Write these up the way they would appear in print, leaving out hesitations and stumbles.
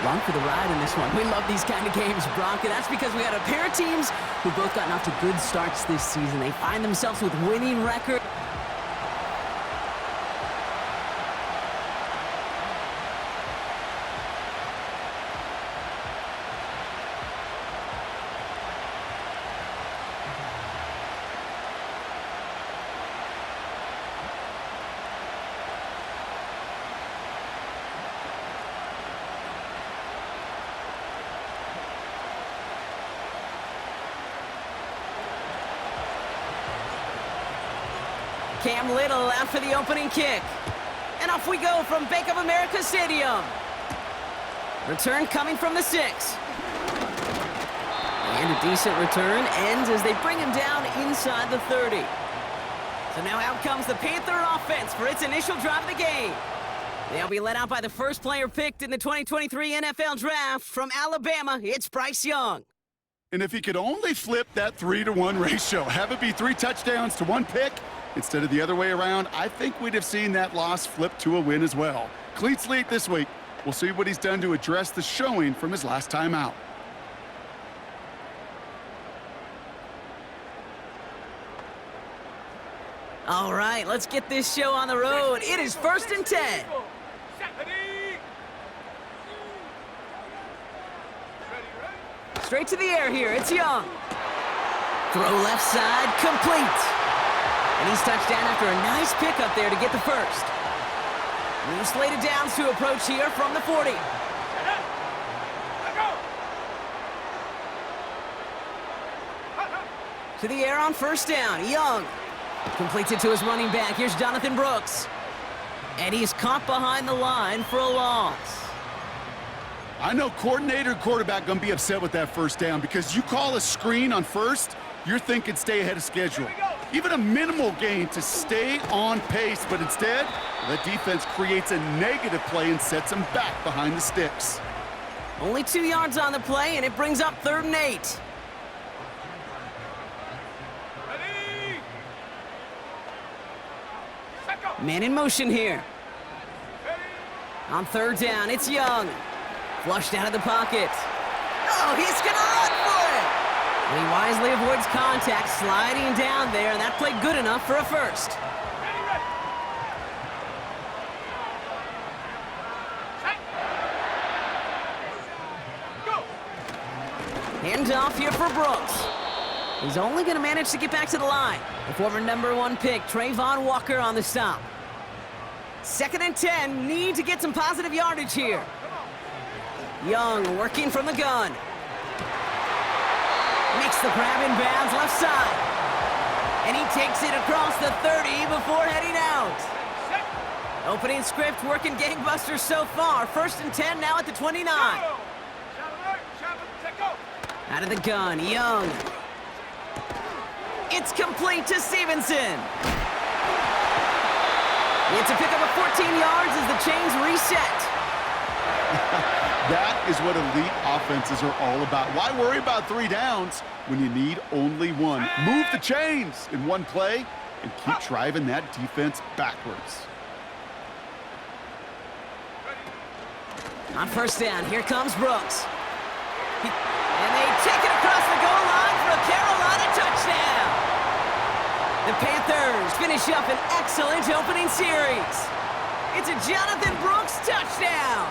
Along for the ride in this one. We love these kind of games, Brock, and that's because we had a pair of teams who both gotten off to good starts this season. They find themselves with winning record. Cam Little out for the opening kick. And off we go from Bank of America Stadium. Return coming from the 6. And a decent return ends as they bring him down inside the 30. So now out comes the Panther offense for its initial drive of the game. They'll be led out by the first player picked in the 2023 NFL Draft from Alabama. It's Bryce Young. And if he could only flip that 3-to-1 ratio, have it be 3 touchdowns to 1 pick, instead of the other way around, I think we'd have seen that loss flip to a win as well. Clean slate this week. We'll see what he's done to address the showing from his last time out. All right, let's get this show on the road. It is 1st and 10. Straight to the air here. It's Young. Throw left side, complete. And he's touched down after a nice pickup there to get the first. New slated downs to approach here from the 40. To the air on 1st down. Young completes it to his running back. Here's Jonathan Brooks. And he's caught behind the line for a loss. I know coordinator and quarterback going to be upset with that 1st down because you call a screen on 1st, you're thinking stay ahead of schedule. Even a minimal gain to stay on pace, but instead, the defense creates a negative play and sets them back behind the sticks. Only 2 yards on the play, and it brings up 3rd and 8. Man in motion here. On 3rd down, it's Young. Flushed out of the pocket. Oh, he's going to run for it! And he wisely avoids contact, sliding down there, and that played good enough for a first. Hand off here for Brooks. He's only going to manage to get back to the line. The former #1 pick, Trayvon Walker on the stop. 2nd and 10, need to get some positive yardage here. Young working from the gun. Makes the grab in bounds left side. And he takes it across the 30 before heading out. Opening script working gangbusters so far. 1st and 10 now at the 29. Out of the gun, Young. It's complete to Stevenson. It's a pickup of 14 yards as the chains reset. That is what elite offenses are all about. Why worry about 3 downs when you need only 1? Move the chains in 1 play and keep driving that defense backwards. On 1st down, here comes Brooks. And they take it across the goal line for a Carolina touchdown. The Panthers finish up an excellent opening series. It's a Jonathan Brooks touchdown.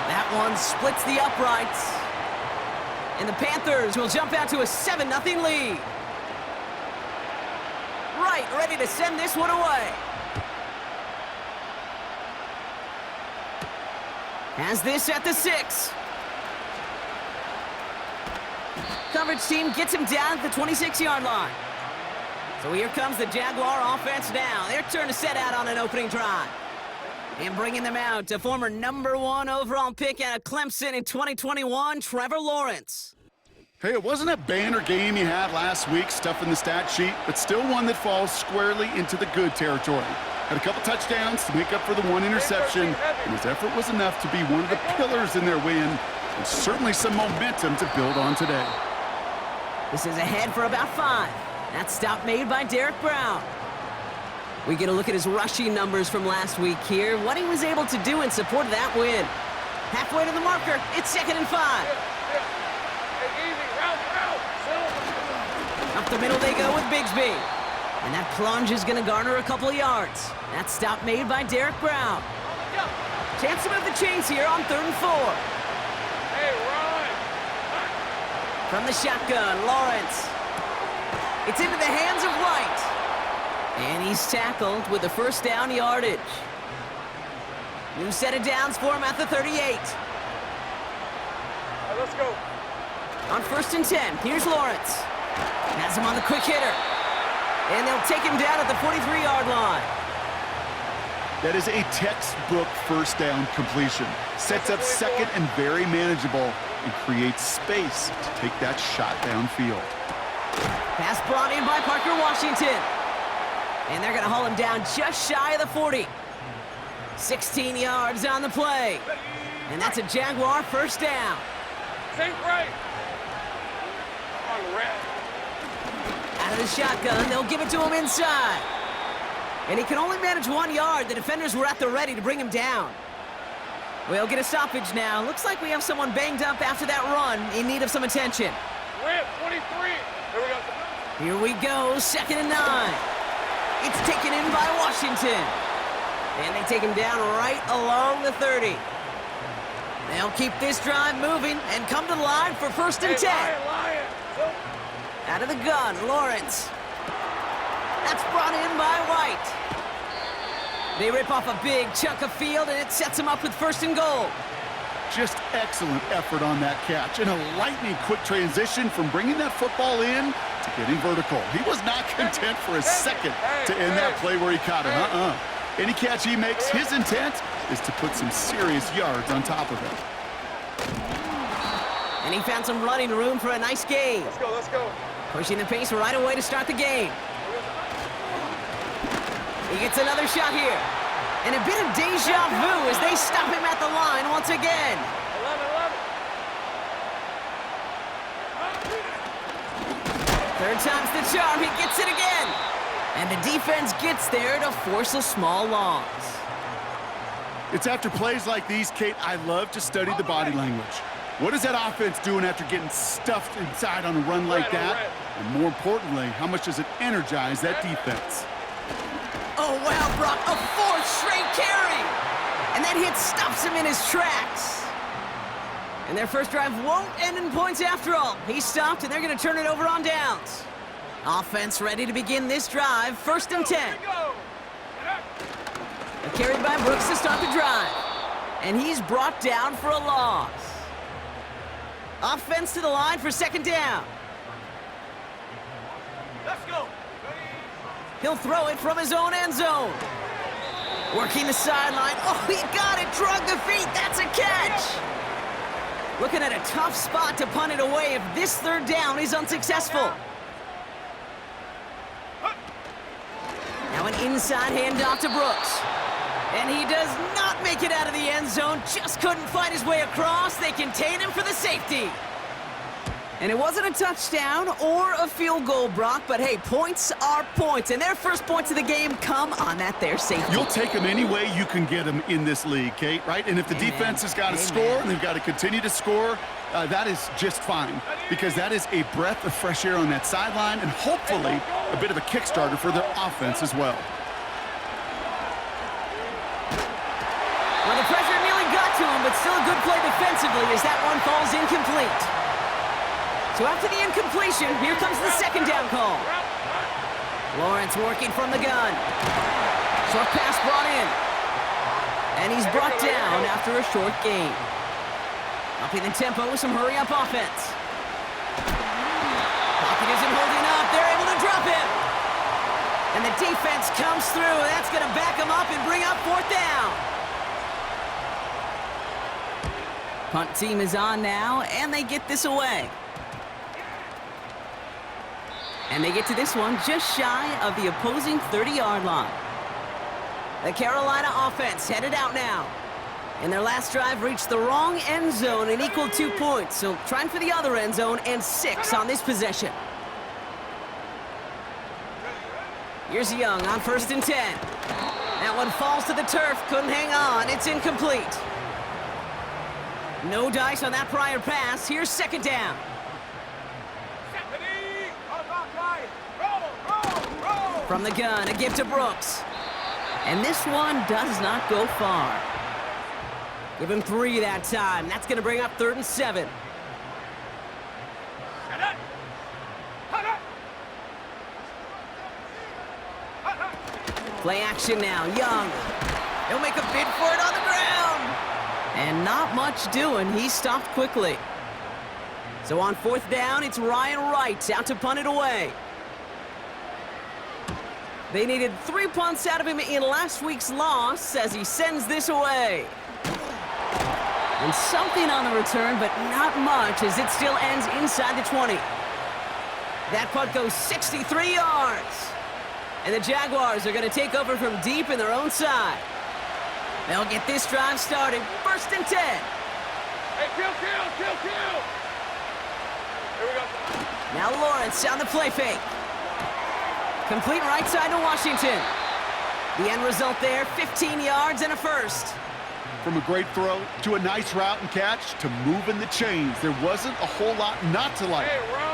That one splits the uprights. And the Panthers will jump out to a 7-0 lead. Right, ready to send this one away. Has this at the 6. Coverage team gets him down at the 26-yard line. So here comes the Jaguar offense now. Their turn to set out on an opening drive. And bringing them out to former #1 overall pick out of Clemson in 2021, Trevor Lawrence. Hey, it wasn't a banner game he had last week, stuff in the stat sheet, but still one that falls squarely into the good territory. Had a couple touchdowns to make up for the 1 interception, and his effort was enough to be one of the pillars in their win, and certainly some momentum to build on today. This is ahead for about 5. That stop made by Derek Brown. We get a look at his rushing numbers from last week here, what he was able to do in support of that win. Halfway to the marker. It's 2nd and 5. Easy, route. Up the middle they go with Bigsby. And that plunge is going to garner a couple of yards. That stop made by Derek Brown. Chance to move the chains here on 3rd and 4. Hey, run. From the shotgun, Lawrence. It's into the hands of White. And he's tackled with the 1st down yardage. New set of downs for him at the 38. All right, let's go. On 1st and 10, here's Lawrence. Has him on the quick hitter. And they'll take him down at the 43-yard line. That is a textbook 1st down completion. Sets up 2nd and very manageable and creates space to take that shot downfield. Pass brought in by Parker Washington. And they're going to haul him down just shy of the 40. 16 yards on the play. And that's a Jaguar 1st down. Think right. On red. Out of the shotgun, they'll give it to him inside. And he can only manage 1 yard. The defenders were at the ready to bring him down. We'll get a stoppage now. Looks like we have someone banged up after that run in need of some attention. Red, 23. Here we go. Here we go, 2nd and 9. It's taken in by Washington. And they take him down right along the 30. They'll keep this drive moving and come to the line for 1st and 10. Lion. Out of the gun, Lawrence. That's brought in by White. They rip off a big chunk of field, and it sets them up with 1st and goal. Just excellent effort on that catch. And a lightning quick transition from bringing that football in to getting vertical. He was not content for a second to end that play where he caught it. Any catch he makes, his intent is to put some serious yards on top of it. And he found some running room for a nice gain. Let's go. Pushing the pace right away to start the game. He gets another shot here. And a bit of deja vu as they stop him at the line once again. 11. 3rd time's the charm. He gets it again. And the defense gets there to force a small loss. It's after plays like these, Kate, I love to study the body language. What is that offense doing after getting stuffed inside on a run like that? And more importantly, how much does it energize that defense? Oh, wow, Brock, a 4th straight carry. And that hit stops him in his tracks. And their first drive won't end in points after all. He stopped, and they're going to turn it over on downs. Offense ready to begin this drive, 1st and 10. Carried by Brooks to start the drive. And he's brought down for a loss. Offense to the line for 2nd down. Let's go. He'll throw it from his own end zone. Working the sideline. Oh, he got it. Drug the feet. That's a catch. Looking at a tough spot to punt it away if this 3rd down is unsuccessful. Now an inside handoff to Brooks. And he does not make it out of the end zone. Just couldn't find his way across. They contain him for the safety. And it wasn't a touchdown or a field goal, Brock, but hey, points are points. And their first points of the game come on that there safety. You'll take them any way you can get them in this league, Kate, right? And if the defense has got to score and they've got to continue to score, that is just fine. Because that is a breath of fresh air on that sideline and hopefully a bit of a kickstarter for their offense as well. Well, the pressure nearly got to him, but still a good play defensively as that one falls incomplete. So after the incompletion, here comes the 2nd down call. Lawrence working from the gun. Short pass brought in. And he's brought down after a short gain. Upping the tempo with some hurry-up offense. Pocket isn't holding up. They're able to drop him. And the defense comes through. That's going to back him up and bring up 4th down. Punt team is on now, and they get this away. And they get to this one just shy of the opposing 30-yard line. The Carolina offense headed out now. In their last drive, reached the wrong end zone and equaled 2 points. So trying for the other end zone and 6 on this possession. Here's Young on 1st and 10. That one falls to the turf, couldn't hang on. It's incomplete. No dice on that prior pass. Here's second down. From the gun, a give to Brooks. And this one does not go far. Give him 3 that time. That's going to bring up 3rd and 7. Play action now. Young. He'll make a bid for it on the ground. And not much doing. He stopped quickly. So on 4th down, it's Ryan Wright out to punt it away. They needed 3 punts out of him in last week's loss as he sends this away. And something on the return, but not much as it still ends inside the 20. That punt goes 63 yards. And the Jaguars are going to take over from deep in their own side. They'll get this drive started. 1st and 10. Hey, kill! Here we go. Now Lawrence on the play fake. Complete right side to Washington. The end result there, 15 yards and a first. From a great throw to a nice route and catch to moving the chains, there wasn't a whole lot not to like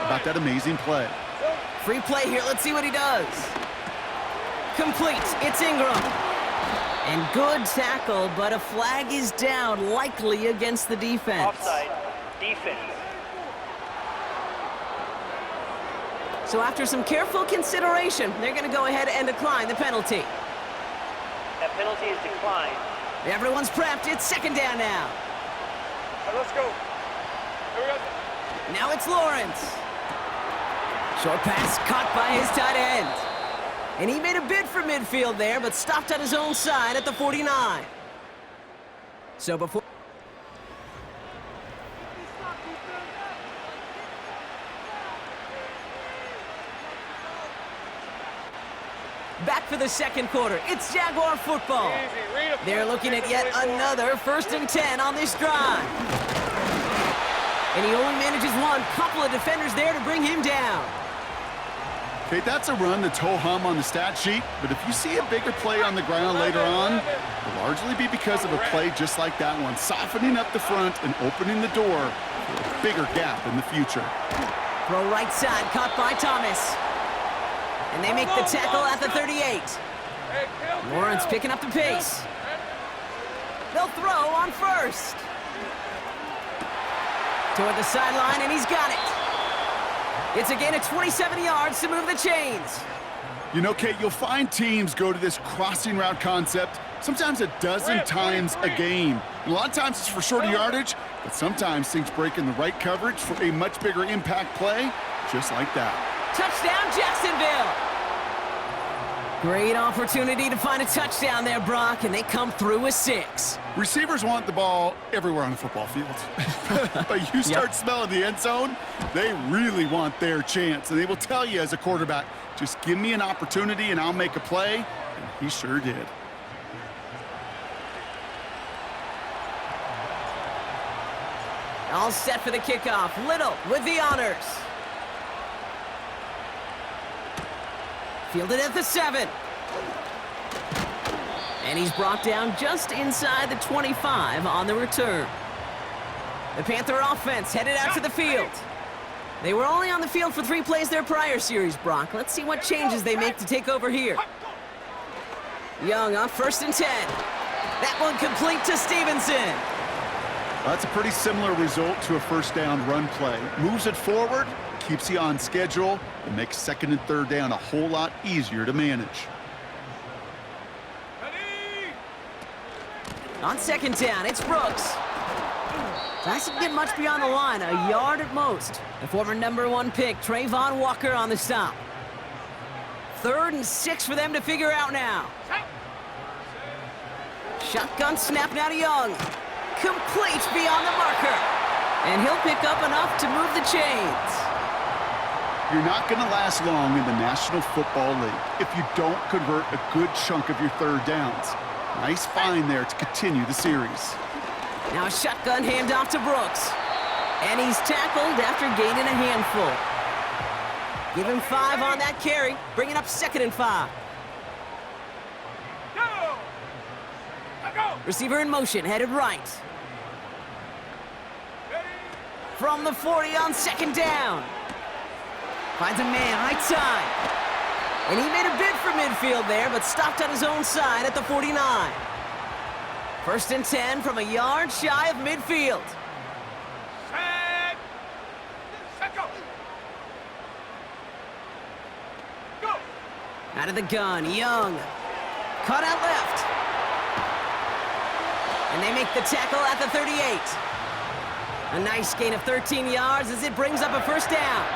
about that amazing play. Free play here. Let's see what he does. Complete. It's Ingram. And good tackle, but a flag is down, likely against the defense. Offside. Defense. So after some careful consideration, they're going to go ahead and decline the penalty. That penalty is declined. Everyone's prepped. It's 2nd down now. Let's go. Here we go. Now it's Lawrence. Short pass caught by his tight end. And he made a bid for midfield there, but stopped on his own side at the 49. So before... Back for the 2nd quarter. It's Jaguar football. They're looking at yet another 1st and 10 on this drive. And he only manages one. Couple of defenders there to bring him down. Okay, that's a run that's ho-hum on the stat sheet, but if you see a bigger play on the ground later on, it'll largely be because of a play just like that one, softening up the front and opening the door for a bigger gap in the future. Throw right side, caught by Thomas. And they make the tackle at the 38. Lawrence picking up the pace. They'll throw on 1st. Toward the sideline, and he's got it. It's a gain of 27 yards to move the chains. You know, Kate, you'll find teams go to this crossing route concept sometimes a dozen times a game. And a lot of times it's for shorter yardage, but sometimes things break in the right coverage for a much bigger impact play, just like that. Touchdown, Jacksonville! Great opportunity to find a touchdown there, Brock, and they come through with 6. Receivers want the ball everywhere on the football field. But you start smelling the end zone, they really want their chance. And they will tell you as a quarterback, just give me an opportunity and I'll make a play. And he sure did. All set for the kickoff. Little with the honors. Fielded at the 7. And he's brought down just inside the 25 on the return. The Panther offense headed out to the field. They were only on the field for 3 plays their prior series, Brock. Let's see what changes they make to take over here. Young on 1st and 10. That one complete to Stevenson. That's a pretty similar result to a 1st down run play. Moves it forward, keeps you on schedule, and makes 2nd and 3rd down a whole lot easier to manage. On 2nd down, it's Brooks. Doesn't get much beyond the line, a yard at most. The former #1 pick, Trayvon Walker on the stop. 3rd and 6 for them to figure out now. Shotgun snap now to Young. Complete beyond the marker. And he'll pick up enough to move the chains. You're not going to last long in the National Football League if you don't convert a good chunk of your 3rd downs. Nice find there to continue the series. Now a shotgun handoff to Brooks. And he's tackled after gaining a handful. Give him 5 on that carry, bringing up 2nd and 5. Go! Receiver in motion, headed right. From the 40 on second down. Finds a man right side. And he made a bid for midfield there, but stopped on his own side at the 49. First and 10 from a yard shy of midfield. Set, go. Go. Out of the gun, Young. Cut out left. And they make the tackle at the 38. A nice gain of 13 yards as it brings up a first down.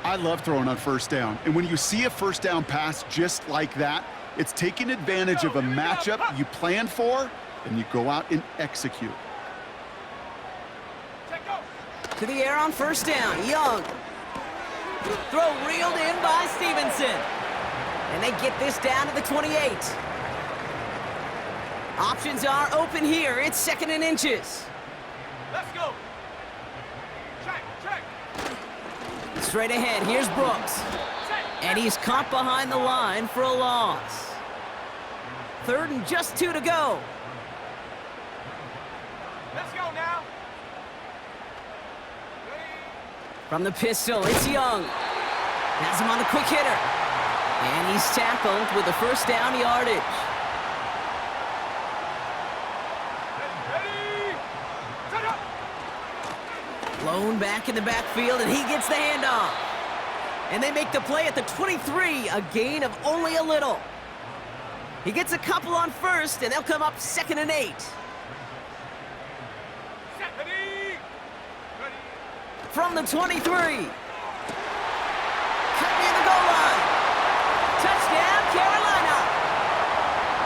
I love throwing on first down. And when you see a first down pass just like that, it's taking advantage of a matchup you planned for, and you go out and execute. To the air on first down, Young. Throw reeled in by Stevenson. And they get this down to the 28. Options are open here. It's second and inches. Let's go. Check. Straight ahead, here's Brooks. And he's caught behind the line for a loss. Third and just 2 to go. Let's go now. From the pistol, it's Young. Has him on the quick hitter. And he's tackled with the first down yardage. Ready. Set up. Blown back in the backfield, and he gets the handoff. And they make the play at the 23, a gain of only a little. He gets a couple on first, and they'll come up second and 8. Set. Ready. From the 23. Cut near the goal line. Touchdown, Carolina.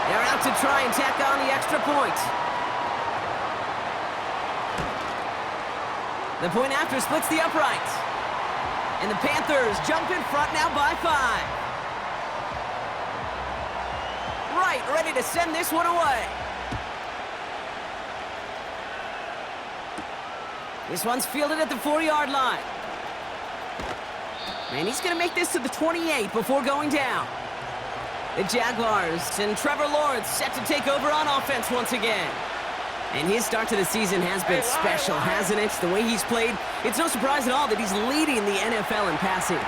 They're out to try and tack on the extra point. The point after splits the upright. And the Panthers jump in front now by 5. Right, ready to send this one away. This one's fielded at the 4-yard line. And he's going to make this to the 28 before going down. The Jaguars and Trevor Lawrence set to take over on offense once again. And his start to the season has been special, hasn't it? The way he's played, it's no surprise at all that he's leading the NFL in passing.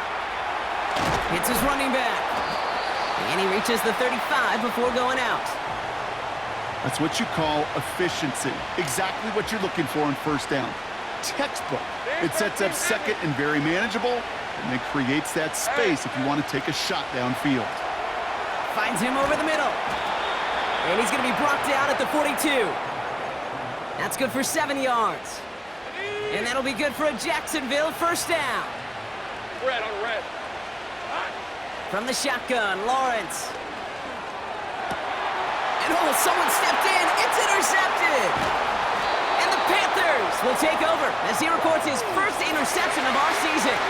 It's his running back. And he reaches the 35 before going out. That's what you call efficiency. Exactly what you're looking for in first down. Textbook. It sets up second and very manageable, and then creates that space if you want to take a shot downfield. Finds him over the middle. And he's going to be brought down at the 42. That's good for 7 yards. And that'll be good for a Jacksonville first down. Red on red. From the shotgun, Lawrence. And oh, someone stepped in. It's intercepted. And the Panthers will take over as he records his first interception of our season.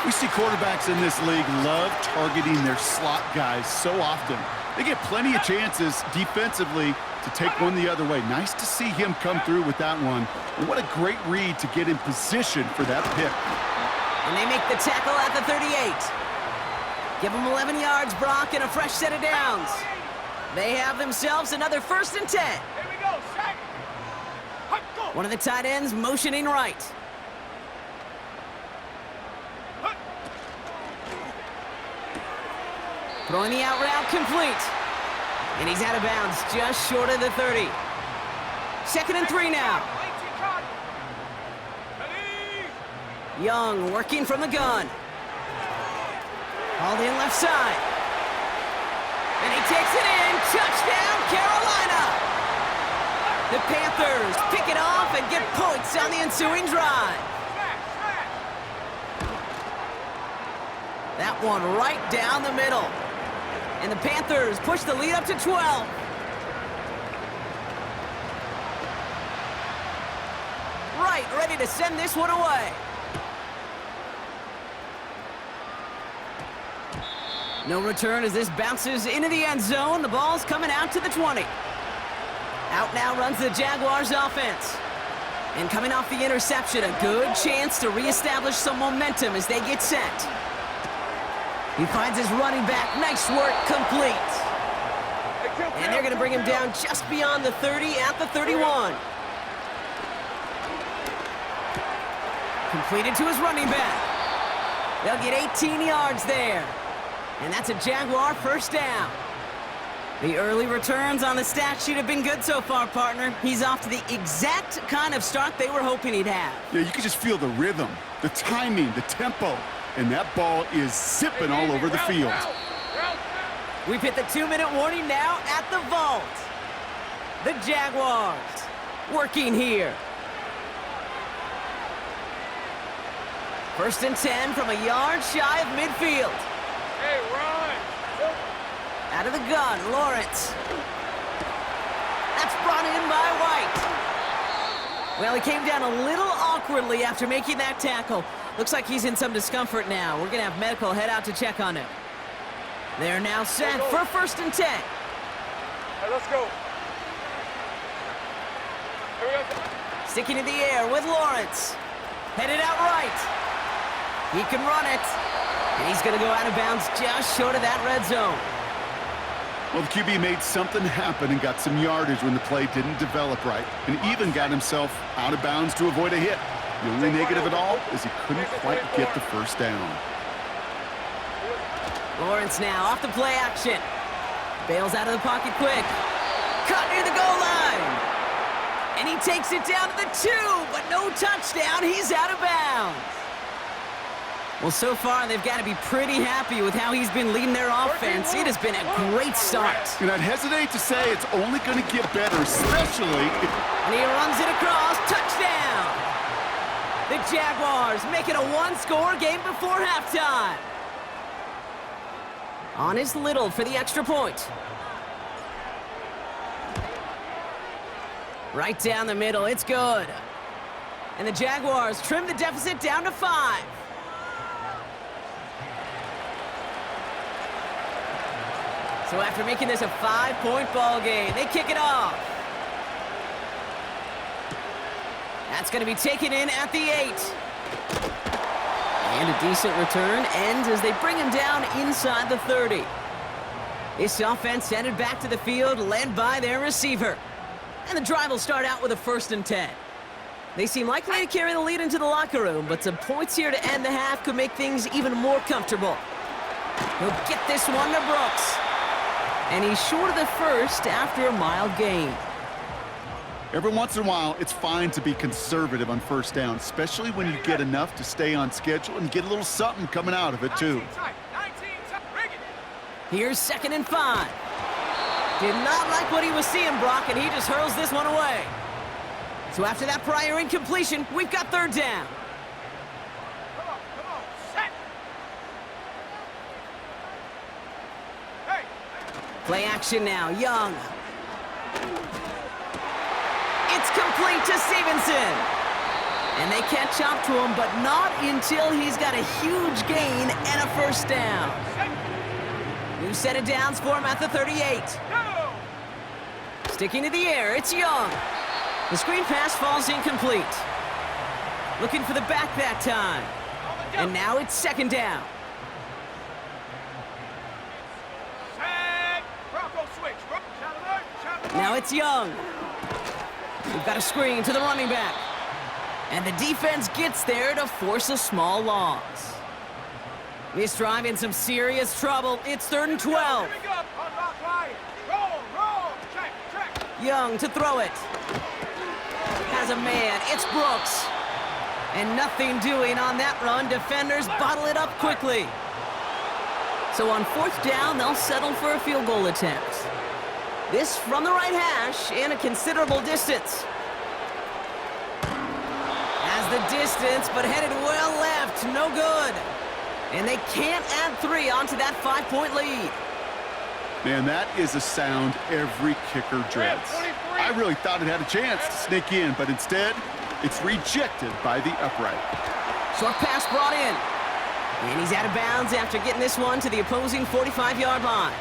We see quarterbacks in this league love targeting their slot guys so often. They get plenty of chances defensively to take one the other way. Nice to see him come through with that one. And what a great read to get in position for that pick. And they make the tackle at the 38. Give them 11 yards, Brock, and a fresh set of downs. They have themselves another first and 10. Here we go. Set. Go. One of the tight ends motioning right. Throwing the out route complete. And he's out of bounds just short of the 30. Second and 3 now. Young working from the gun. Hauled in left side. And he takes it in. Touchdown, Carolina. The Panthers pick it off and get points on the ensuing drive. That one right down the middle. And the Panthers push the lead up to 12. Right, ready to send this one away. No return as this bounces into the end zone. The ball's coming out to the 20. Out now runs the Jaguars offense. And coming off the interception, a good chance to reestablish some momentum as they get set. He finds his running back. Nice work, complete. And they're going to bring him down just beyond the 30 at the 31. Completed to his running back. They'll get 18 yards there. And that's a Jaguar first down. The early returns on the stat sheet have been good so far, partner. He's off to the exact kind of start they were hoping he'd have. Yeah, you can just feel the rhythm, the timing, the tempo, and that ball is zipping all over the field. We've hit the 2-minute warning now at the vault. The Jaguars working here. First and 10 from a yard shy of midfield. Hey, run! Out of the gun, Lawrence. That's brought in by White. Well, he came down a little awkwardly after making that tackle. Looks like he's in some discomfort now. We're going to have medical head out to check on him. They're now set for first and 10. Hey, let's go. Here we go. Sticking in the air with Lawrence. Headed out right. He can run it. And he's going to go out of bounds just short of that red zone. Well, the QB made something happen and got some yardage when the play didn't develop right, and even got himself out of bounds to avoid a hit. The only negative at all is he couldn't quite get the first down. Lawrence now off the play action. Bails out of the pocket quick. Cut near the goal line. And he takes it down to the 2, but no touchdown. He's out of bounds. Well, so far, they've got to be pretty happy with how he's been leading their offense. It has been a great start. And I'd hesitate to say it's only going to get better, especially if... And he runs it across. Touchdown! The Jaguars make it a one-score game before halftime. On is Little for the extra point. Right down the middle. It's good. And the Jaguars trim the deficit down to 5. So after making this a 5-point ball game, they kick it off. That's going to be taken in at the 8. And a decent return ends as they bring him down inside the 30. This offense headed back to the field, led by their receiver. And the drive will start out with a first and 10. They seem likely to carry the lead into the locker room, but some points here to end the half could make things even more comfortable. He'll get this one to Brooks. And he's short of the first after a mild gain. Every once in a while, it's fine to be conservative on first down, especially when you get enough to stay on schedule and get a little something coming out of it, too. 19 tight. Bring it. Here's second and 5. Did not like what he was seeing, Brock, and he just hurls this one away. So after that prior incompletion, we've got third down. Come on, set. Hey. Play action now, Young. It's complete to Stevenson. And they catch up to him, but not until he's got a huge gain and a first down. New set of downs for him at the 38. Go. Sticking to the air, it's Young. The screen pass falls incomplete. Looking for the back that time. And now it's second down. Set. Bronco switch. Now it's Young. We've got a screen to the running back. And the defense gets there to force a small loss. This drive in some serious trouble. It's third and 12. Here we go. Unlock line. Roll. Check. Young to throw it. Has a man. It's Brooks. And nothing doing on that run. Defenders bottle it up quickly. So on fourth down, they'll settle for a field goal attempt. This from the right hash in a considerable distance. Has the distance, but headed well left. No good. And they can't add 3 onto that 5-point lead. Man, that is a sound every kicker dreads. I really thought it had a chance to sneak in, but instead, it's rejected by the upright. Short pass brought in. And he's out of bounds after getting this one to the opposing 45-yard line.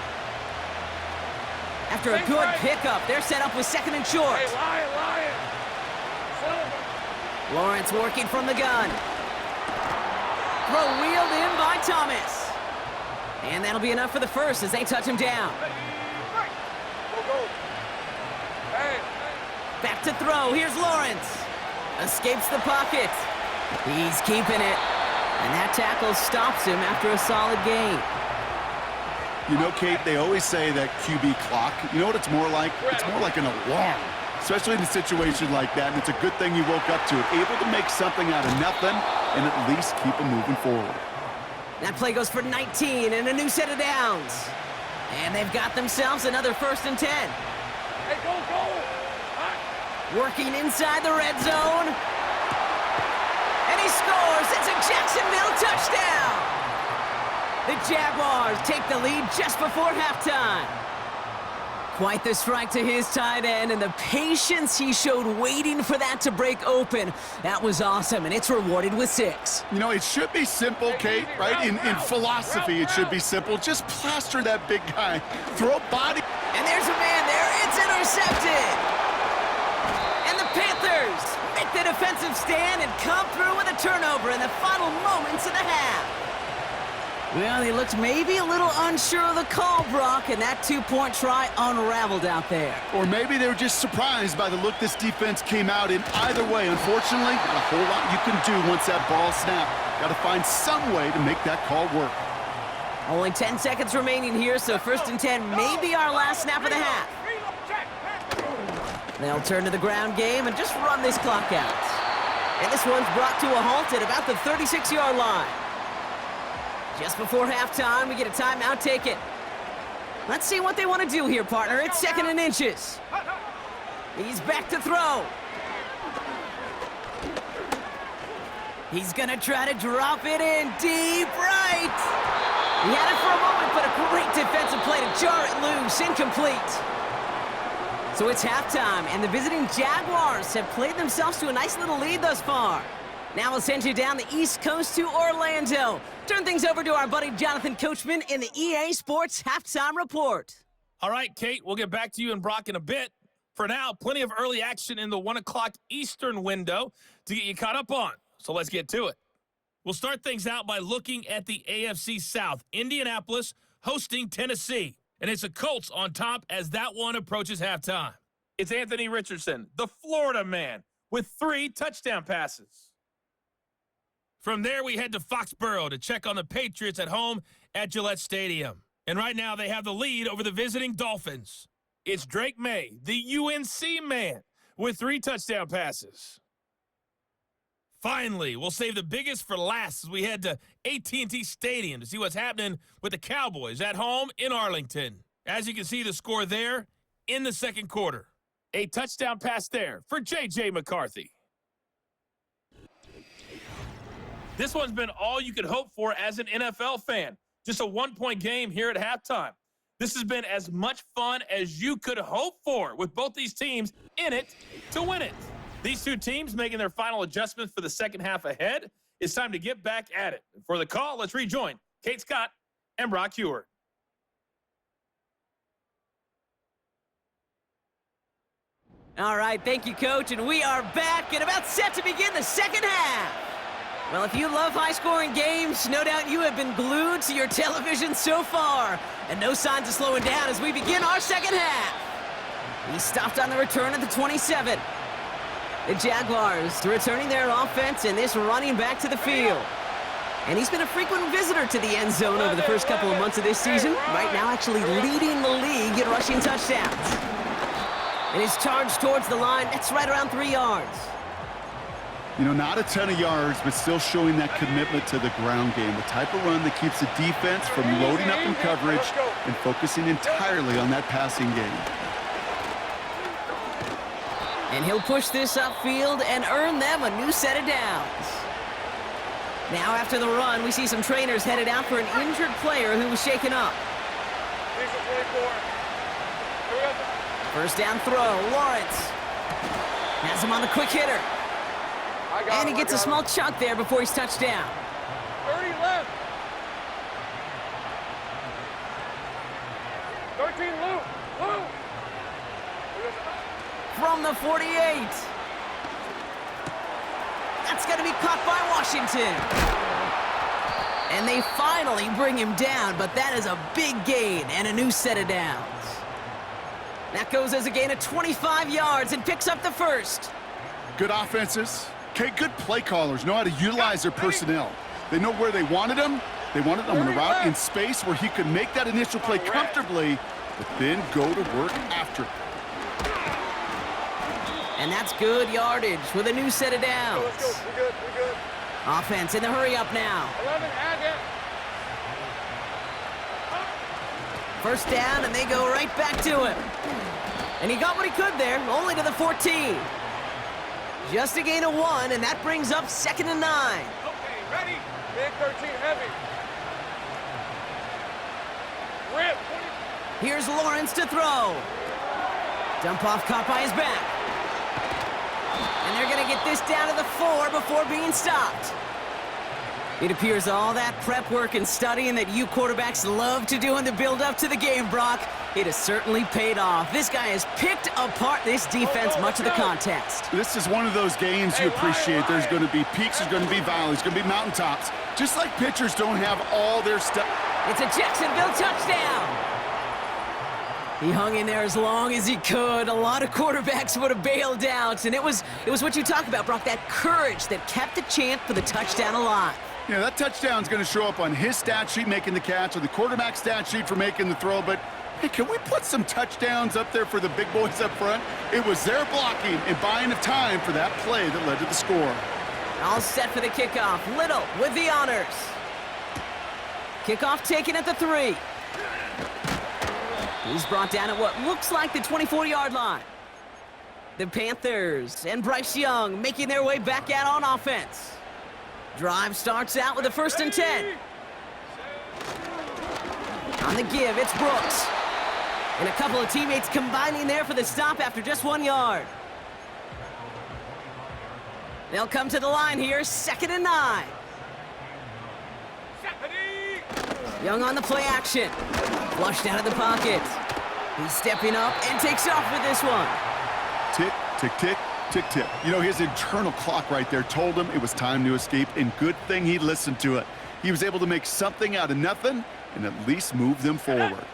After a good pickup, they're set up with second and short. Hey, Lion. Lawrence working from the gun. Throw wheeled in by Thomas. And that'll be enough for the first as they touch him down. Go. Hey. Back to throw. Here's Lawrence. Escapes the pocket. He's keeping it. And that tackle stops him after a solid gain. You know, Kate, they always say that QB clock, you know what it's more like? It's more like an alarm, especially in a situation like that. And it's a good thing you woke up to it, able to make something out of nothing and at least keep them moving forward. That play goes for 19 and a new set of downs. And they've got themselves another 1st and 10. Hey, go, go! Working inside the red zone. And he scores. It's a Jacksonville touchdown. The Jaguars take the lead just before halftime. Quite the strike to his tight end, and the patience he showed waiting for that to break open. That was awesome, and it's rewarded with 6. You know, it should be simple, Kate, right? In philosophy, it should be simple. Just plaster that big guy. Throw body. And there's a man there. It's intercepted. And the Panthers make the defensive stand and come through with a turnover in the final moments of the half. Well, he looked maybe a little unsure of the call, Brock, and that 2-point try unraveled out there. Or maybe they were just surprised by the look this defense came out in. Either way, unfortunately, not a whole lot you can do once that ball snapped. Got to find some way to make that call work. Only 10 seconds remaining here, so 1st and 10 may be our last snap of the half. They'll turn to the ground game and just run this clock out. And this one's brought to a halt at about the 36-yard line. Just before halftime, we get a timeout. Take it. Let's see what they want to do here, partner. It's 2nd and inches. He's back to throw. He's going to try to drop it in deep right. He had it for a moment, but a great defensive play to jar it loose. Incomplete. So it's halftime, and the visiting Jaguars have played themselves to a nice little lead thus far. Now we'll send you down the East Coast to Orlando. Turn things over to our buddy Jonathan Coachman in the EA Sports Halftime Report. All right, Kate, we'll get back to you and Brock in a bit. For now, plenty of early action in the 1 o'clock Eastern window to get you caught up on. So let's get to it. We'll start things out by looking at the AFC South. Indianapolis hosting Tennessee. And it's the Colts on top as that one approaches halftime. It's Anthony Richardson, the Florida man, with 3 touchdown passes. From there, we head to Foxborough to check on the Patriots at home at Gillette Stadium. And right now, they have the lead over the visiting Dolphins. It's Drake May, the UNC man, with 3 touchdown passes. Finally, we'll save the biggest for last as we head to AT&T Stadium to see what's happening with the Cowboys at home in Arlington. As you can see, the score there in the second quarter. A touchdown pass there for J.J. McCarthy. This one's been all you could hope for as an NFL fan. Just a 1-point game here at halftime. This has been as much fun as you could hope for with both these teams in it to win it. These 2 teams making their final adjustments for the second half ahead. It's time to get back at it. For the call, let's rejoin Kate Scott and Brock Heward. All right, thank you, Coach, and we are back and about set to begin the second half. Well, if you love high-scoring games, no doubt you have been glued to your television so far. And no signs of slowing down as we begin our second half. He stopped on the return at the 27. The Jaguars returning their offense and this running back to the field. And he's been a frequent visitor to the end zone over the first couple of months of this season. Right now actually leading the league in rushing touchdowns. And his charge towards the line, that's right around 3 yards. You know, not a ton of yards, but still showing that commitment to the ground game. The type of run that keeps the defense from loading up in coverage and focusing entirely on that passing game. And he'll push this upfield and earn them a new set of downs. Now after the run, we see some trainers headed out for an injured player who was shaken up. First down throw, Lawrence. Has him on the quick hitter. And he gets a small chunk there before he's touched down. 30 left. 13 Luke. Luke. From the 48. That's going to be caught by Washington. And they finally bring him down, but that is a big gain and a new set of downs. That goes as a gain of 25 yards and picks up the first. Good offenses, Okay, good play callers know how to utilize their personnel. They know where they wanted him. They wanted him on a route in space where he could make that initial play comfortably, but then go to work after. And that's good yardage with a new set of downs. Let's go. We're good. Offense in the hurry up now. 11, add it. First down, and they go right back to him. And he got what he could there, only to the 14. Just a gain of 1, and that brings up 2nd and 9. Okay, ready. Big 13, heavy. Rip. 20. Here's Lawrence to throw. Dump off caught by his back. And they're going to get this down to the 4 before being stopped. It appears all that prep work and studying that you quarterbacks love to do in the build-up to the game, Brock, it has certainly paid off. This guy has picked apart this defense much of the contest. This is one of those games you appreciate. There's going to be peaks, there's going to be valleys, there's going to be mountaintops. Just like pitchers don't have all their stuff. It's a Jacksonville touchdown. He hung in there as long as he could. A lot of quarterbacks would have bailed out, and it was what you talk about, Brock, that courage that kept the chant for the touchdown alive. Yeah, that touchdown's going to show up on his stat sheet making the catch or the quarterback stat sheet for making the throw, but hey, can we put some touchdowns up there for the big boys up front? It was their blocking and buying of time for that play that led to the score. All set for the kickoff. Little with the honors. Kickoff taken at the 3. He's brought down at what looks like the 24-yard line. The Panthers and Bryce Young making their way back out on offense. Drive starts out with a 1st and 10. On the give, it's Brooks. And a couple of teammates combining there for the stop after just 1 yard. They'll come to the line here, 2nd and 9. Young on the play action. Flushed out of the pocket. He's stepping up and takes off with this one. Tick, tick, tick, tick, tick. You know, his internal clock right there told him it was time to escape, and good thing he listened to it. He was able to make something out of nothing and at least move them forward.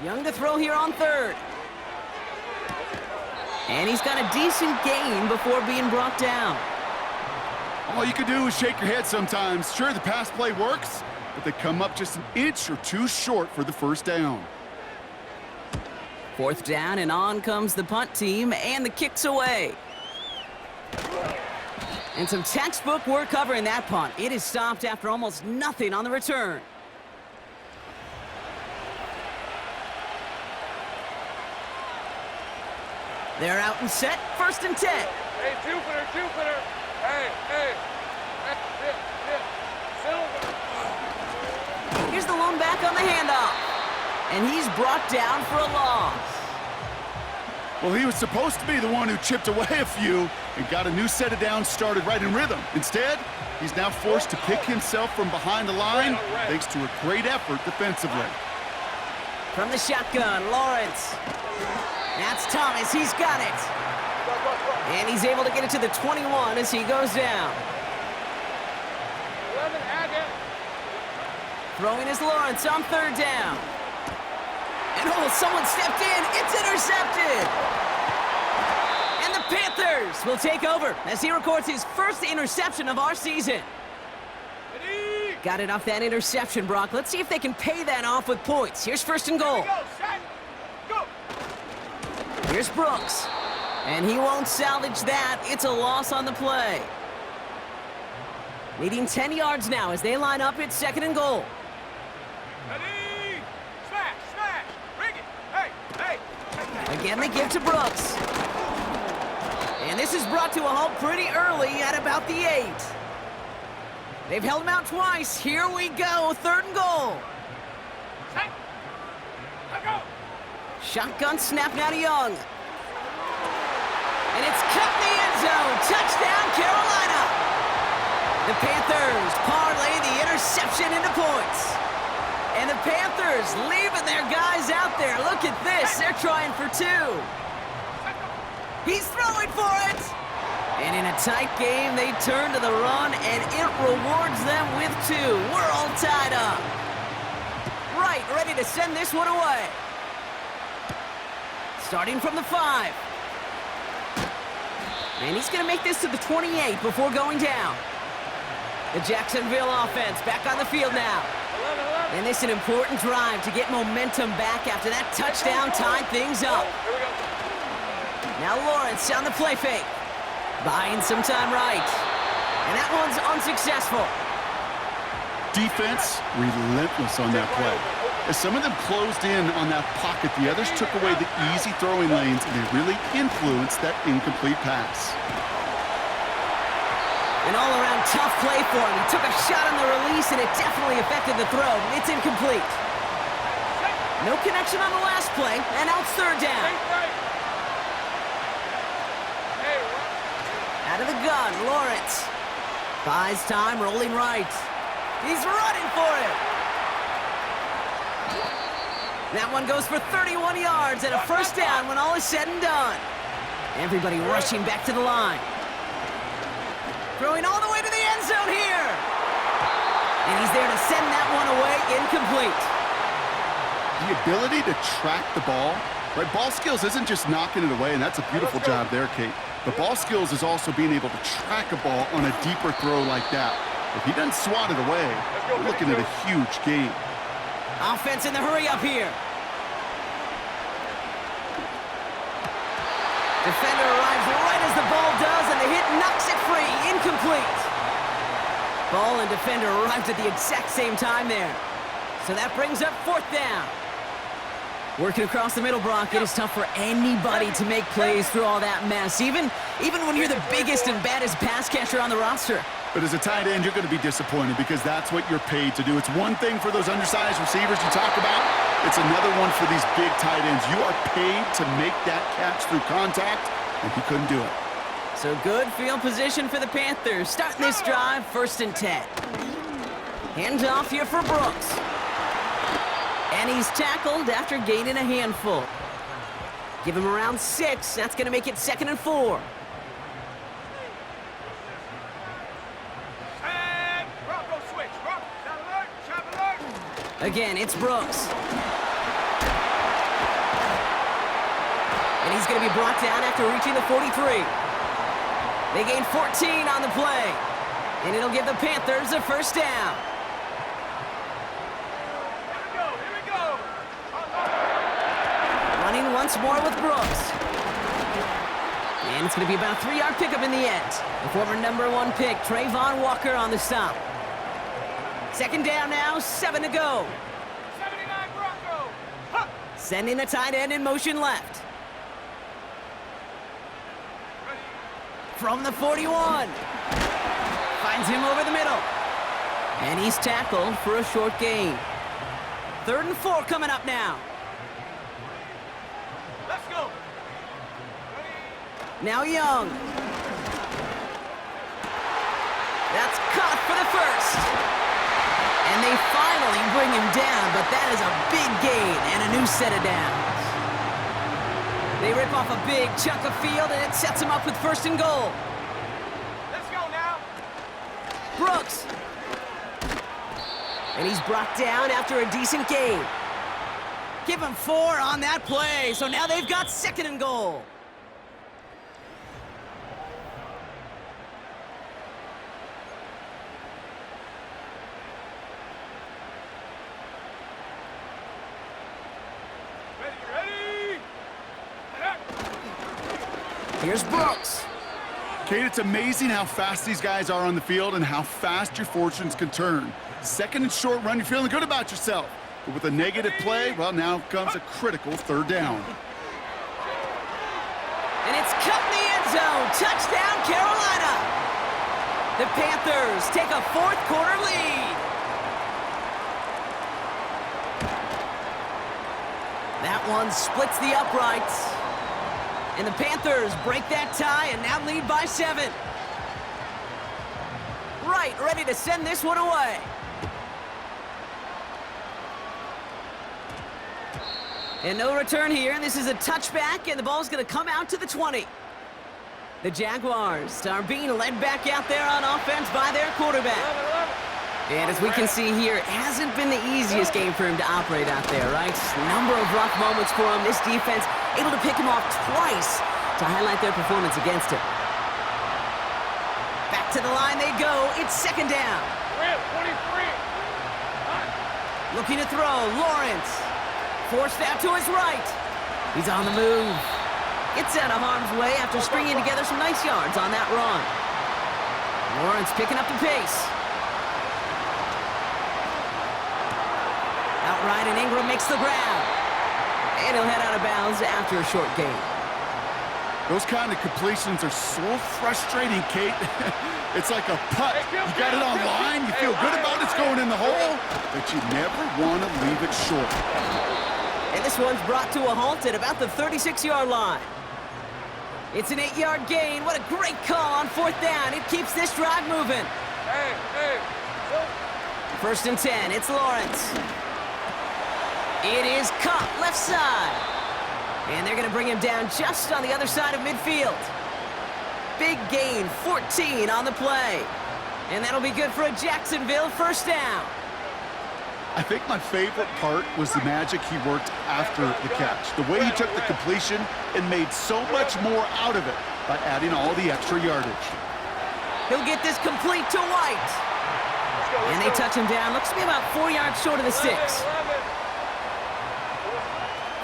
Young to throw here on 3rd. And he's got a decent gain before being brought down. All you can do is shake your head sometimes. Sure, the pass play works, but they come up just an inch or two short for the 1st down. 4th down, and on comes the punt team, and the kick's away. And some textbook work covering that punt. It is stopped after almost nothing on the return. They're out and set, 1st and 10. Hey, Jupiter. Hey. Silver. Here's the lone back on the handoff. And he's brought down for a loss. Well, he was supposed to be the one who chipped away a few and got a new set of downs started right in rhythm. Instead, he's now forced to pick himself from behind the line thanks to a great effort defensively. From the shotgun, Lawrence. That's Thomas. He's got it. And he's able to get it to the 21 as he goes down. 11, add it. Throwing is Lawrence on 3rd down. And someone stepped in. It's intercepted. And the Panthers will take over as he records his 1st interception of our season. Ready. Got it off that interception, Brock. Let's see if they can pay that off with points. Here's 1st and goal. Go, set, go. Here's Brooks. And he won't salvage that. It's a loss on the play. Needing 10 yards now as they line up. It's 2nd and goal. Ready. Smash. Bring it. Hey. Again, they give to Brooks. And this is brought to a halt pretty early at about the 8. They've held him out twice. Here we go. 3rd and goal. Set. Go. Shotgun snap now to Young. And it's cut in the end zone. Touchdown, Carolina. The Panthers parlay the interception into points. And the Panthers leaving their guys out there. Look at this. They're trying for 2. He's throwing for it. And in a tight game, they turn to the run, and it rewards them with 2. We're all tied up. Right, ready to send this one away. Starting from the 5. And he's going to make this to the 28 before going down. The Jacksonville offense back on the field now. And this is an important drive to get momentum back after that touchdown tied things up. Now Lawrence on the play fake. Buying some time right. And that one's unsuccessful. Defense relentless on that play. As some of them closed in on that pocket, the others took away the easy throwing lanes, and they really influenced that incomplete pass. An all-around tough play for him. He took a shot on the release, and it definitely affected the throw. It's incomplete. No connection on the last play, and now it's third down. Out of the gun, Lawrence. Buys time, rolling right. He's running for it. That one goes for 31 yards and a first down when all is said and done. Everybody rushing back to the line. Throwing all the way to the end zone here. And he's there to send that one away, incomplete. The ability to track the ball, right? Ball skills isn't just knocking it away, and that's a beautiful job there, Kate. But ball skills is also being able to track a ball on a deeper throw like that. If he doesn't swat it away, we're looking at a huge gain. Offense in the hurry up here. Defender arrives right as the ball does, and the hit knocks it free. Incomplete. Ball and defender arrived at the exact same time there. So that brings up fourth down. Working across the middle, Brock, it is tough for anybody to make plays through all that mess, even when you're the biggest and baddest pass catcher on the roster. But as a tight end, you're going to be disappointed because that's what you're paid to do. It's one thing for those undersized receivers you talk about. It's another one for these big tight ends. You are paid to make that catch through contact, and he couldn't do it. So good field position for the Panthers. Starting this drive, 1st and 10. Hand off here for Brooks. And he's tackled after gaining a handful. Give him around 6. That's going to make it 2nd and 4. And Bronco switch. Bronco, shot alert, shot alert. Again, it's Brooks. And he's going to be brought down after reaching the 43. They gain 14 on the play. And it'll give the Panthers a first down. Running once more with Brooks. And it's going to be about a 3-yard pickup in the end. The former #1 pick, Trayvon Walker, on the stop. 2nd down now, 7 to go. 79 Bronco. Huh. Sending the tight end in motion left. From the 41. Finds him over the middle. And he's tackled for a short gain. 3rd and 4 coming up now. Let's go. Now Young. That's caught for the first. And they finally bring him down, but that is a big gain and a new set of downs. They rip off a big chunk of field, and it sets him up with 1st and goal. Let's go now. Brooks. And he's brought down after a decent gain. Give him 4 on that play, so now they've got 2nd and goal. Ready. Here's Brooks. Kate, it's amazing how fast these guys are on the field and how fast your fortunes can turn. 2nd and short run, you're feeling good about yourself. But with a negative play, well, now comes a critical 3rd down. And it's cut in the end zone. Touchdown, Carolina. The Panthers take a 4th quarter lead. That one splits the uprights. And the Panthers break that tie and now lead by 7. Right, ready to send this one away. And no return here. This is a touchback, and the ball's going to come out to the 20. The Jaguars are being led back out there on offense by their quarterback. And as we can see here, it hasn't been the easiest game for him to operate out there, right? Number of rough moments for him. This defense able to pick him off twice to highlight their performance against him. To the line they go. It's second down. 23. Looking to throw. Lawrence. Forced out to his right. He's on the move. Gets out of harm's way after stringing together some nice yards on that run. Lawrence picking up the pace. Outright, and Ingram makes the grab. And he'll head out of bounds after a short gain. Those kind of completions are so frustrating, Kate. It's like a putt. You got it on line, you feel good about it's going in the hole, but you never want to leave it short. And this one's brought to a halt at about the 36-yard line. It's an 8-yard gain. What a great call on fourth down. It keeps this drive moving. Hey. First and 10, it's Lawrence. It is Cup, left side. And they're going to bring him down just on the other side of midfield. Big gain, 14 on the play. And that'll be good for a Jacksonville first down. I think my favorite part was the magic he worked after the catch. The way he took the completion and made so much more out of it by adding all the extra yardage. He'll get this complete to White. And they touch him down. Looks to be about 4 yards short of the 6.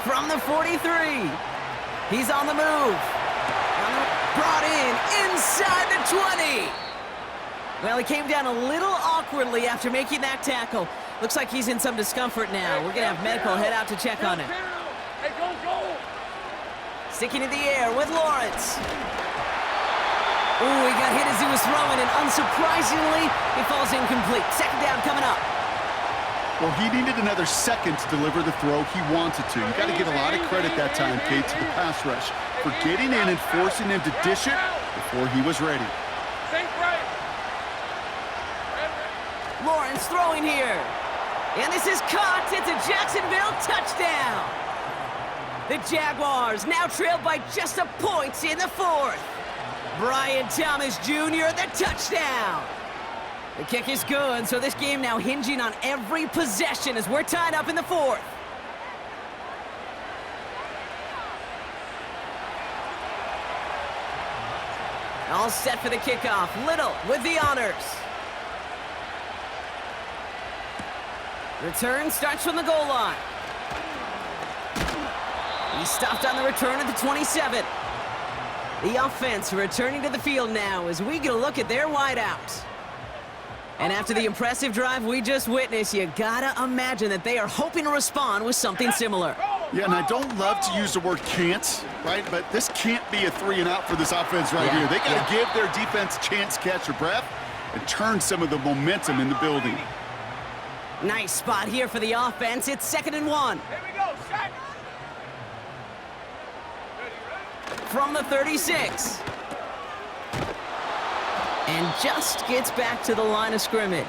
From the 43. He's on the move. Brought in inside the 20. Well, he came down a little awkwardly after making that tackle. Looks like he's in some discomfort now. We're going to have medical head out to check on him. Hey, go. Sticking in the air with Lawrence. Ooh, he got hit as he was throwing, and unsurprisingly, he falls incomplete. Second down coming up. Well, he needed another second to deliver the throw he wanted to. You got to give a lot of credit that time, Kate, to the pass rush for getting in and forcing him to dish it before he was ready. Think right. Lawrence throwing here. And this is caught. It's a Jacksonville touchdown. The Jaguars now trailed by just a point in the fourth. Brian Thomas Jr., the touchdown. The kick is good, so this game now hinging on every possession as we're tied up in the fourth. All set for the kickoff. Little with the honors. Return starts from the goal line. He stopped on the return at the 27. The offense returning to the field now as we get a look at their wideouts. And after the impressive drive we just witnessed, you gotta imagine that they are hoping to respond with something similar. Yeah, and I don't love to use the word can't, right? But this can't be a 3-and-out for this offense right here. They got to give their defense a chance to catch their breath and turn some of the momentum in the building. Nice spot here for the offense. It's 2nd and 1. Here we go, set. From the 36. And just gets back to the line of scrimmage.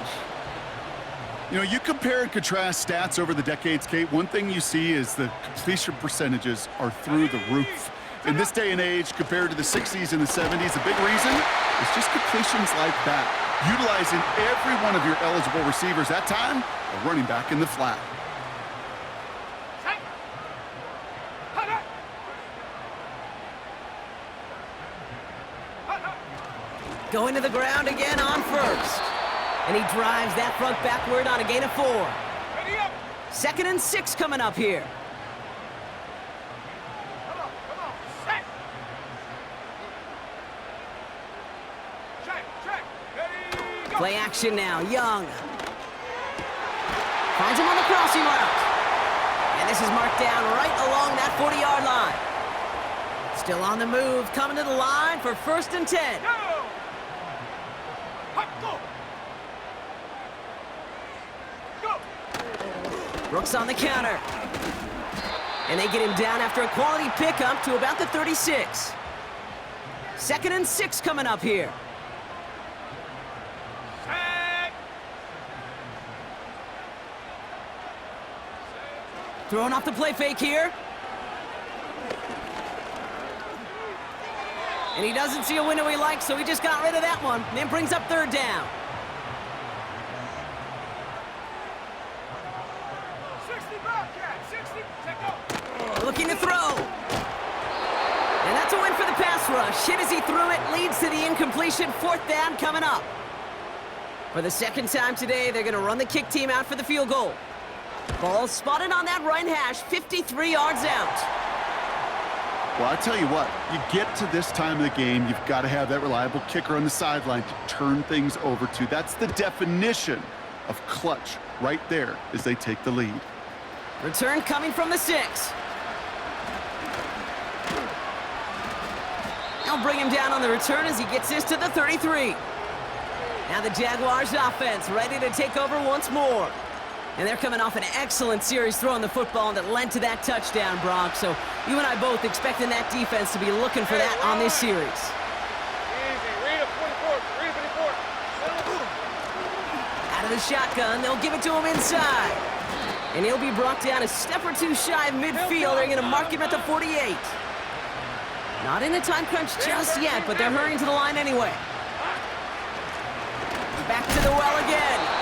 You know, you compare and contrast stats over the decades, Kate. One thing you see is the completion percentages are through the roof. In this day and age, compared to the 60s and the 70s, the big reason is just completions like that. Utilizing every one of your eligible receivers. That time, a running back in the flat. Going to the ground again on first. And he drives that front backward on a gain of 4. Ready up. 2nd and 6 coming up here. Come on, set. Check. Ready, go. Play action now, Young. Finds him on the crossing route. And this is marked down right along that 40-yard line. Still on the move, coming to the line for 1st and 10. Go. Hop, go. Brooks on the counter. And they get him down after a quality pickup to about the 36. 2nd and 6 coming up here. Set. Throwing off the play fake here. And he doesn't see a window he likes, so he just got rid of that one. And then brings up 3rd down. 60 Bobcat, 60, check go. Looking to throw. And that's a win for the pass rush. Hit as he threw it, leads to the incompletion. Fourth down coming up. For the second time today, they're going to run the kick team out for the field goal. Ball spotted on that right hash, 53 yards out. Well, I tell you what, you get to this time of the game, you've got to have that reliable kicker on the sideline to turn things over to. That's the definition of clutch right there as they take the lead. Return coming from the 6. They'll bring him down on the return as he gets this to the 33. Now the Jaguars offense ready to take over once more. And they're coming off an excellent series throwing the football that led to that touchdown, Brock. So you and I both expecting that defense to be looking for that on this series. Easy. Read a 24. Read a 24. Out of the shotgun, they'll give it to him inside. And he'll be brought down a step or two shy of midfield. They're going to mark him at the 48. Not in a time crunch just yet, but they're hurrying to the line anyway. Back to the well again.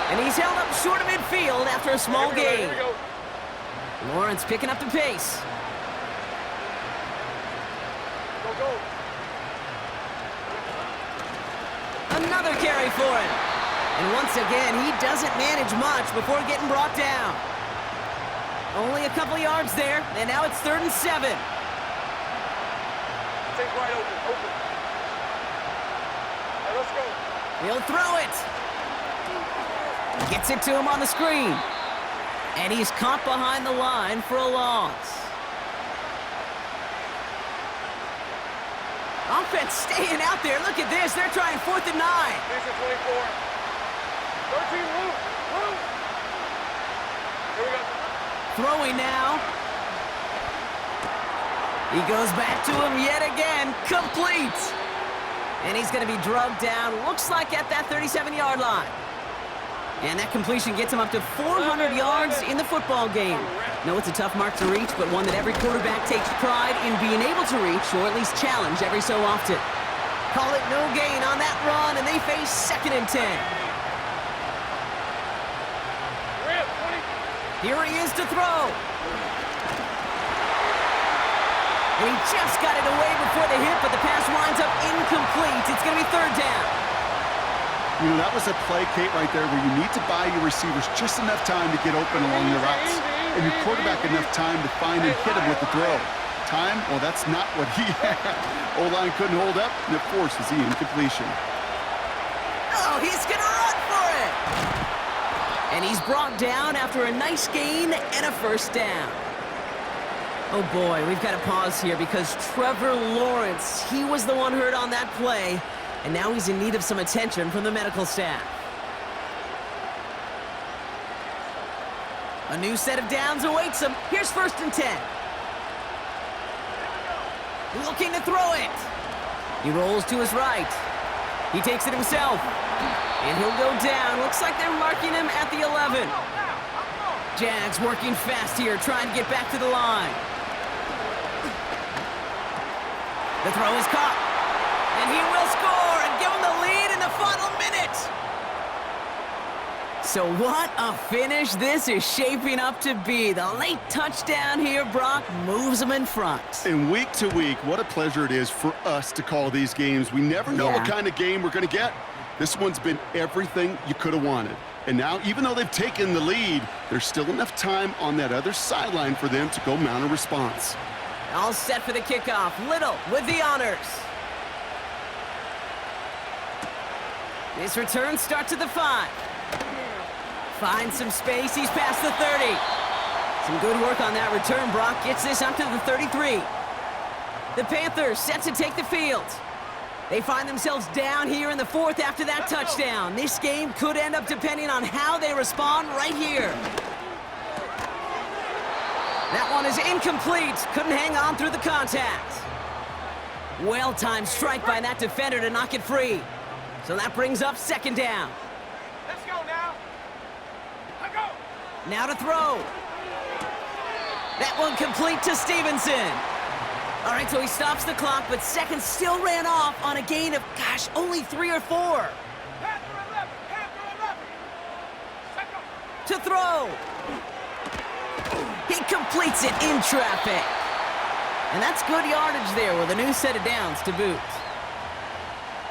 And he's held up short of midfield after a small gain. Lawrence picking up the pace. Go. Another carry for him. And once again, he doesn't manage much before getting brought down. Only a couple yards there, and now it's 3rd and 7. Take right open. Right, let's go. He'll throw it. Gets it to him on the screen. And he's caught behind the line for a loss. Offense staying out there. Look at this. They're trying 4th and 9. This is 24. 13, move. Here we go. Throwing now. He goes back to him yet again. Complete. And he's going to be drugged down. Looks like at that 37-yard line. And that completion gets him up to 400 yards in the football game. No, it's a tough mark to reach, but one that every quarterback takes pride in being able to reach, or at least challenge every so often. Call it no gain on that run, and they face 2nd and 10. Here he is to throw. And he just got it away before the hit, but the pass winds up incomplete. It's going to be 3rd down. You know, that was a play, Kate, right there where you need to buy your receivers just enough time to get open along the routes, and your quarterback enough time to find and hit him with the throw. Time? Well, that's not what he had. O-line couldn't hold up, and it forces the incompletion. Oh, he's going to run for it. And he's brought down after a nice gain and a 1st down. Oh, boy, we've got to pause here because Trevor Lawrence, he was the one hurt on that play. And now he's in need of some attention from the medical staff. A new set of downs awaits him. Here's 1st and 10. Looking to throw it. He rolls to his right. He takes it himself. And he'll go down. Looks like they're marking him at the 11. Jags working fast here, trying to get back to the line. The throw is caught. And he will score and give him the lead in the final minute. So what a finish this is shaping up to be. The late touchdown here, Brock, moves them in front. And week to week, what a pleasure it is for us to call these games. We never know what kind of game we're going to get. This one's been everything you could have wanted. And now, even though they've taken the lead, there's still enough time on that other sideline for them to go mount a response. All set for the kickoff. Little with the honors. This return starts at the 5. Finds some space. He's past the 30. Some good work on that return. Brock gets this up to the 33. The Panthers set to take the field. They find themselves down here in the 4th after that touchdown. This game could end up depending on how they respond right here. That one is incomplete. Couldn't hang on through the contact. Well-timed strike by that defender to knock it free. So that brings up 2nd down. Let's go now. Let's go. Now to throw. That one complete to Stevenson. All right, so he stops the clock, but seconds still ran off on a gain of, gosh, only 3 or 4. Panther 11. Panther 11. To throw. He completes it in traffic. And that's good yardage there with a new set of downs to boot.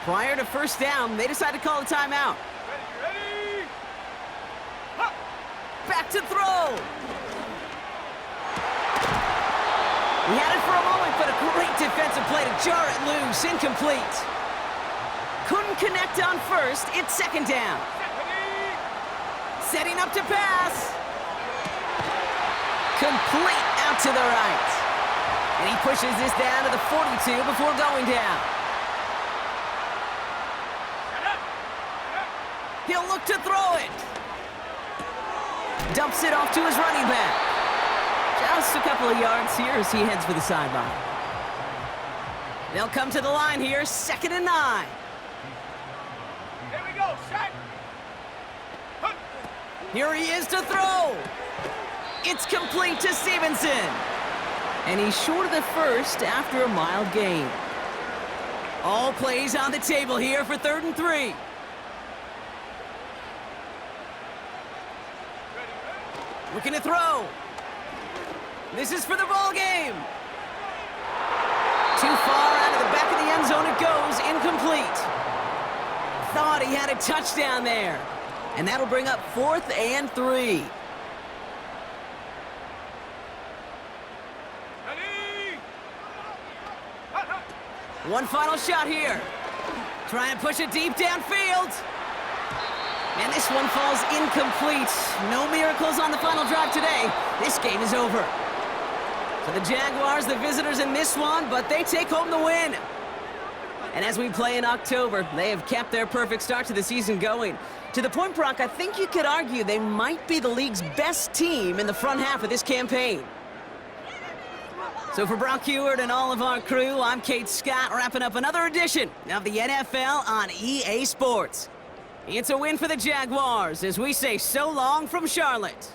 Prior to first down, they decided to call a timeout. Ready? Back to throw. He had it for a moment, but a great defensive play to jar it loose. Incomplete. Couldn't connect on first. It's second down. Setting up to pass. Complete out to the right. And he pushes this down to the 42 before going down. He'll look to throw it. Dumps it off to his running back. Just a couple of yards here as he heads for the sideline. They'll come to the line here, 2nd and 9. Here we go, set. Here he is to throw. It's complete to Stevenson. And he's short of the first after a mild gain. All plays on the table here for 3rd and 3. Looking to throw. This is for the ball game. Too far out of the back of the end zone it goes. Incomplete. Thought he had a touchdown there. And that'll bring up 4th and 3. Ready? One final shot here. Try and push it deep downfield. And this one falls incomplete. No miracles on the final drive today. This game is over. So the Jaguars, the visitors in this one, but they take home the win. And as we play in October, they have kept their perfect start to the season going. To the point, Brock, I think you could argue they might be the league's best team in the front half of this campaign. So for Brock Heward and all of our crew, I'm Kate Scott, wrapping up another edition of the NFL on EA Sports. It's a win for the Jaguars as we say so long from Charlotte.